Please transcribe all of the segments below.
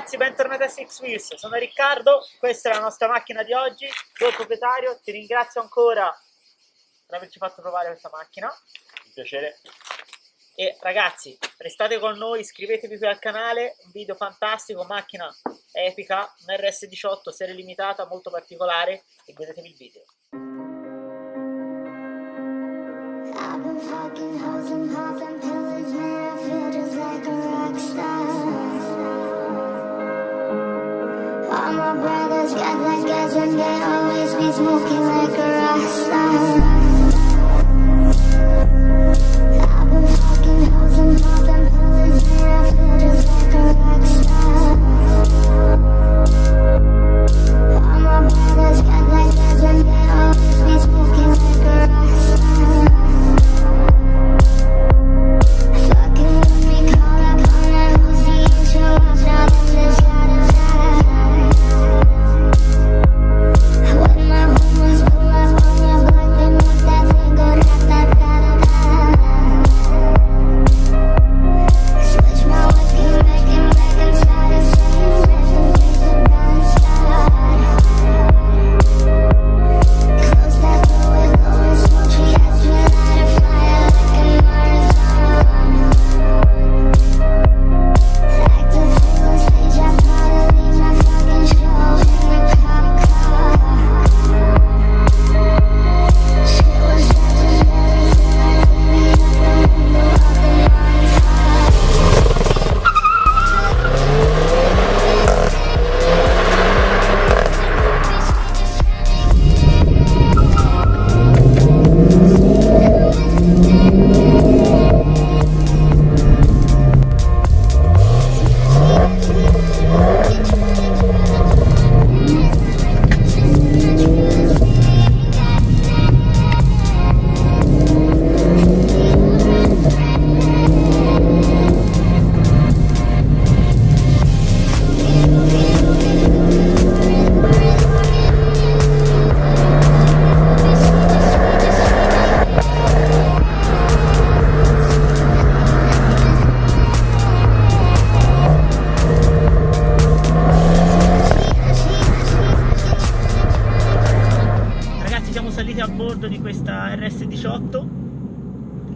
ragazzi, bentornati a Six Wheels, sono Riccardo, questa è la nostra macchina di oggi, sono il proprietario, ti ringrazio ancora per averci fatto provare questa macchina. Un piacere. E ragazzi, restate con noi, iscrivetevi qui al canale, un video fantastico, macchina epica, un RS18 serie limitata molto particolare e godetevi il video. I've been fucking hoes and popping pills, man, I feel just like a rock star. All my brothers got that gas and they always be smoking like a rock star. I've been fucking hoes and popping pills, man, I feel just like a rock star. All my brothers got that gas and they always be smoking like a rock star. A bordo di questa RS18.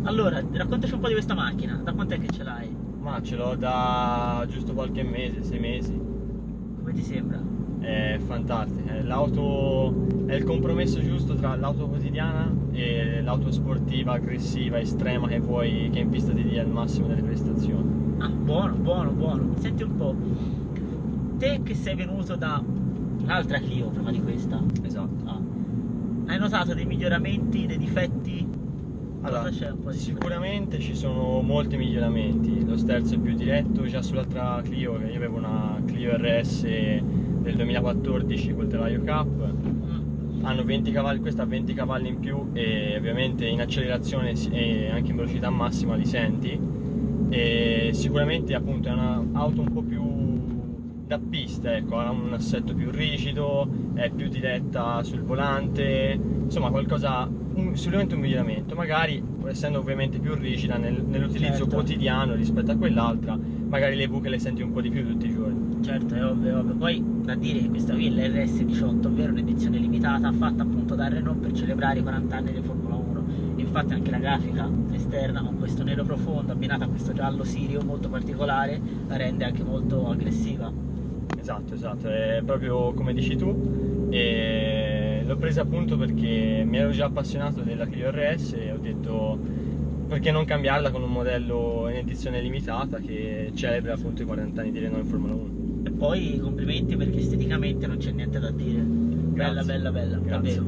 Allora, raccontaci un po' di questa macchina, da quant'è che ce l'hai? Ma ce l'ho da giusto qualche mese, 6 mesi. Come ti sembra? È fantastica, l'auto è il compromesso giusto tra l'auto quotidiana e l'auto sportiva, aggressiva, estrema che vuoi, che in pista ti dia il massimo delle prestazioni. Ah, buono, buono, buono. Senti un po', te che sei venuto da un'altra Clio prima di questa. Esatto. Hai notato dei miglioramenti, dei difetti? Allora, cosa c'è un po' di sicuramente ci sono molti miglioramenti. Lo sterzo è più diretto, già sull'altra Clio, io avevo una Clio RS del 2014 col telaio Cup, hanno 20 cavalli, questa ha 20 cavalli in più e ovviamente in accelerazione e anche in velocità massima li senti, e sicuramente appunto è un'auto un po' più da pista, ecco, ha un assetto più rigido, è più diretta sul volante, insomma qualcosa, sicuramente un miglioramento, magari essendo ovviamente più rigida nell'utilizzo quotidiano rispetto a quell'altra, magari le buche le senti un po' di più tutti i giorni. Certo, è ovvio, ovvio. Poi da dire che questa qui è l'RS18, ovvero un'edizione limitata fatta appunto da Renault per celebrare i 40 anni di Formula 1. Infatti anche la grafica esterna con questo nero profondo abbinata a questo giallo sirio molto particolare la rende anche molto aggressiva. Esatto, è proprio come dici tu, e l'ho presa appunto perché mi ero già appassionato della Clio RS e ho detto perché non cambiarla con un modello in edizione limitata che celebra appunto i 40 anni di Renault in Formula 1. E poi complimenti perché esteticamente non c'è niente da dire. Bella, bella, bella, davvero.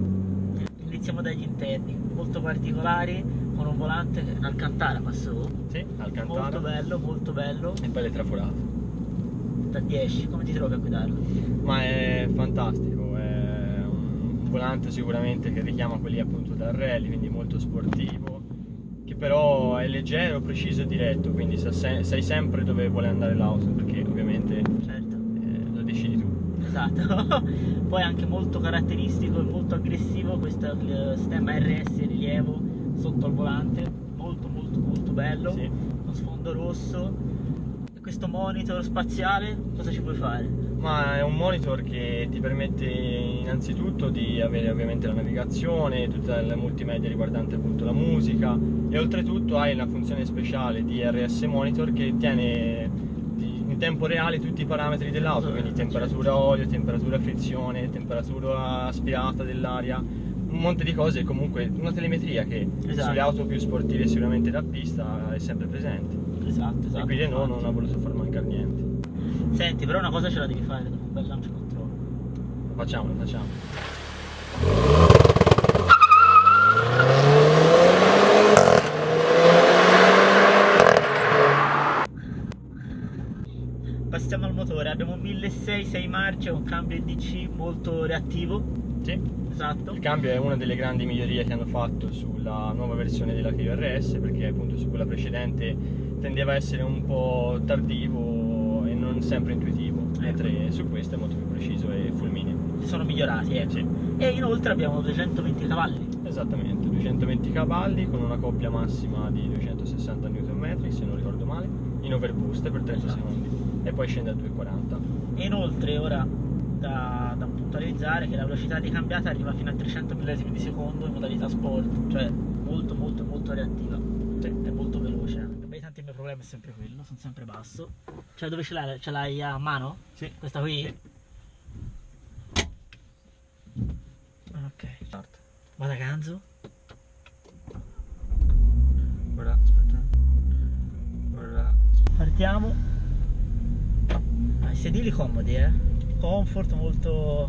Iniziamo dagli interni, molto particolari, con un volante Alcantara passò. Sì, Alcantara. Molto bello, molto bello. E poi le traforate. Da 10, come ti trovi a guidarlo? Ma è fantastico, è un volante sicuramente che richiama quelli appunto da rally, quindi molto sportivo, che però è leggero, preciso e diretto, quindi sai sempre dove vuole andare l'auto, perché ovviamente certo. Lo decidi tu. Esatto. Poi anche molto caratteristico e molto aggressivo questo stemma RS rilievo sotto il volante, molto molto molto bello, Sì. con sfondo rosso. questo monitor spaziale, cosa ci puoi fare? Ma è un monitor che ti permette innanzitutto di avere ovviamente la navigazione, tutta la multimedia riguardante appunto la musica, e oltretutto hai una funzione speciale di RS Monitor che tiene in tempo reale tutti i parametri dell'auto, quindi temperatura olio, temperatura frizione, temperatura aspirata dell'aria, un monte di cose, comunque una telemetria che sulle auto più sportive sicuramente da pista è sempre presente. Esatto. E quindi non ha voluto far mancare niente. Senti, però una cosa ce la devi fare dopo un bel lancio controllo. Lo facciamo. Passiamo al motore, abbiamo un 1600 6 marce, un cambio DC molto reattivo. Sì, esatto. Il cambio è una delle grandi migliorie che hanno fatto sulla nuova versione della Clio RS, perché appunto su quella precedente tendeva a essere un po' tardivo e non sempre intuitivo, mentre su questo è molto più preciso e fulmineo. Si sono migliorati, ecco. Sì. E inoltre abbiamo 220 cavalli. Esattamente, 220 cavalli con una coppia massima di 260 Nm, se non ricordo male, in overboost per 30 secondi, e poi scende a 240. E inoltre ora da puntualizzare che la velocità di cambiata arriva fino a 300 millesimi di secondo in modalità sport, cioè molto reattiva. Sì. È molto veloce. Beh, tanti miei problemi è sempre quello, sono sempre basso. Cioè dove ce l'hai? Ce l'hai a mano? Sì. Questa qui? Sì. Ok. Vada ganzo. Ora, aspetta. Partiamo. I sedili comodi, comfort, molto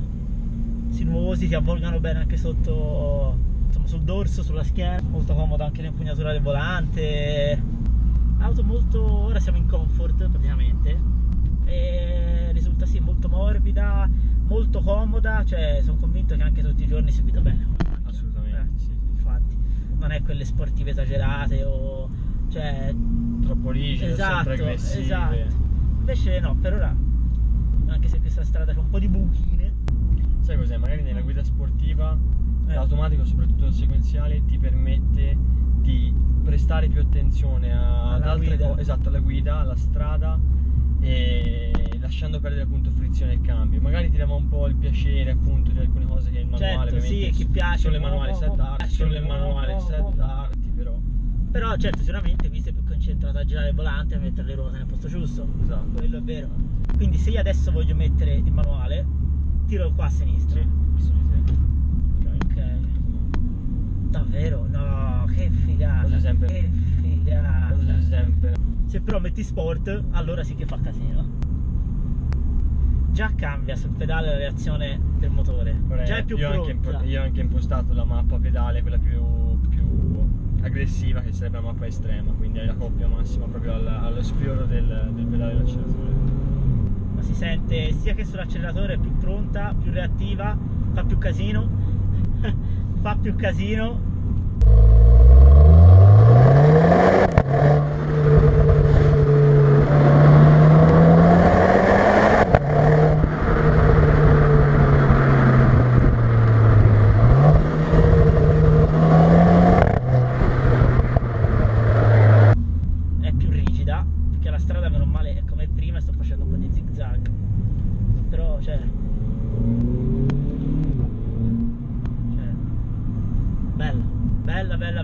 sinuosi, ti avvolgano bene anche sotto, insomma, sul dorso, sulla schiena. Molto comoda anche l'impugnatura del volante. Auto molto, ora siamo in comfort praticamente, e risulta sì molto morbida, molto comoda, cioè sono convinto che anche tutti i giorni si guida bene. Assolutamente, sì. Infatti non è quelle sportive esagerate o cioè troppo rigide, sempre aggressive. Esatto. Invece no, per ora, anche se questa strada c'è un po' di buchine. Sai cos'è? Magari nella guida sportiva l'automatico, soprattutto il sequenziale, ti permette di prestare più attenzione ad altre cose, esatto, alla guida, alla strada, e lasciando perdere appunto frizione e cambio. Magari ti dava un po' il piacere appunto di alcune cose che il manuale, certo, sì, chi piace solo il manuale set arti, però certo, sicuramente qui sei più concentrato a girare il volante e a mettere le ruote nel posto giusto. Esatto. Quello è vero. Quindi se io adesso voglio mettere il manuale, tiro qua a sinistra. Sì. Ok. Davvero? No, che figata. Cose sempre. Che figata. Cose sempre. Se però metti sport, allora sì che fa casino. Già cambia sul pedale la reazione del motore. Già è più pronta. Io ho anche impostato la mappa pedale, quella più aggressiva, che sarebbe la mappa estrema, quindi hai la coppia massima proprio allo sfioro del pedale dell'acceleratore. Ma si sente sia che sull'acceleratore è più pronta, più reattiva, fa più casino. Fa più casino.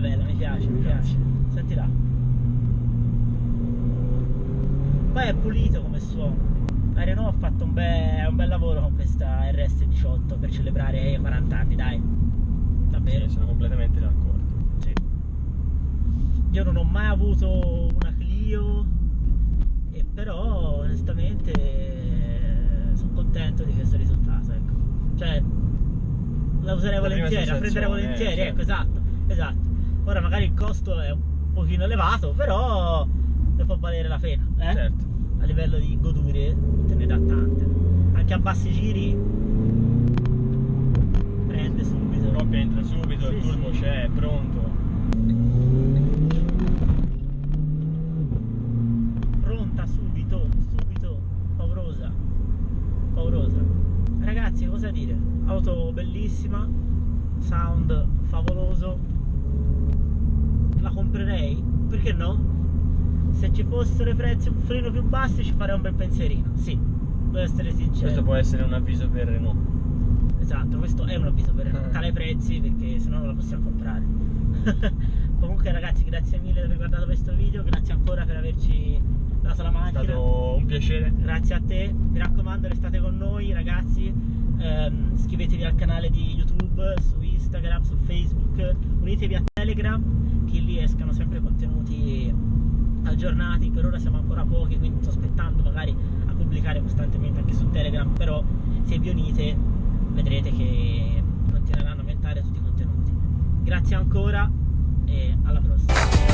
Bella, mi piace. Senti là. Poi è pulito come suono. La Renault ha fatto un bel lavoro con questa RS18 per celebrare i 40 anni, dai. Davvero. Sì, sono completamente d'accordo. Sì. Io non ho mai avuto una Clio, e però onestamente sono contento di questo risultato, ecco. Cioè la userei volentieri, la prenderei volentieri, certo. Ecco, esatto. Ora magari il costo è un pochino elevato, però ne può valere la pena, Certo. A livello di godurie te ne dà tante. Anche a bassi giri prende subito. La coppia entra subito, sì, il turbo c'è, è pronto. Pronta subito, paurosa. Ragazzi, cosa dire? Auto bellissima, sound favoloso. La comprerei? Perché no? se ci fossero i prezzi un pelino più bassi ci farei un bel pensierino, sì, devo essere sincero. Questo può essere un avviso per Renault. Esatto, questo è un avviso per Renault, cala i prezzi perché sennò non la possiamo comprare. Comunque ragazzi, grazie mille per aver guardato questo video, grazie ancora per averci dato la macchina. È stato un piacere. Grazie a te, mi raccomando restate con noi ragazzi, iscrivetevi al canale di YouTube, su Instagram, su Facebook, unitevi a Telegram, che lì escano sempre contenuti aggiornati. Per ora siamo ancora pochi, quindi sto aspettando magari a pubblicare costantemente anche su Telegram, però se vi unite vedrete che continueranno a aumentare tutti i contenuti. Grazie ancora e alla prossima.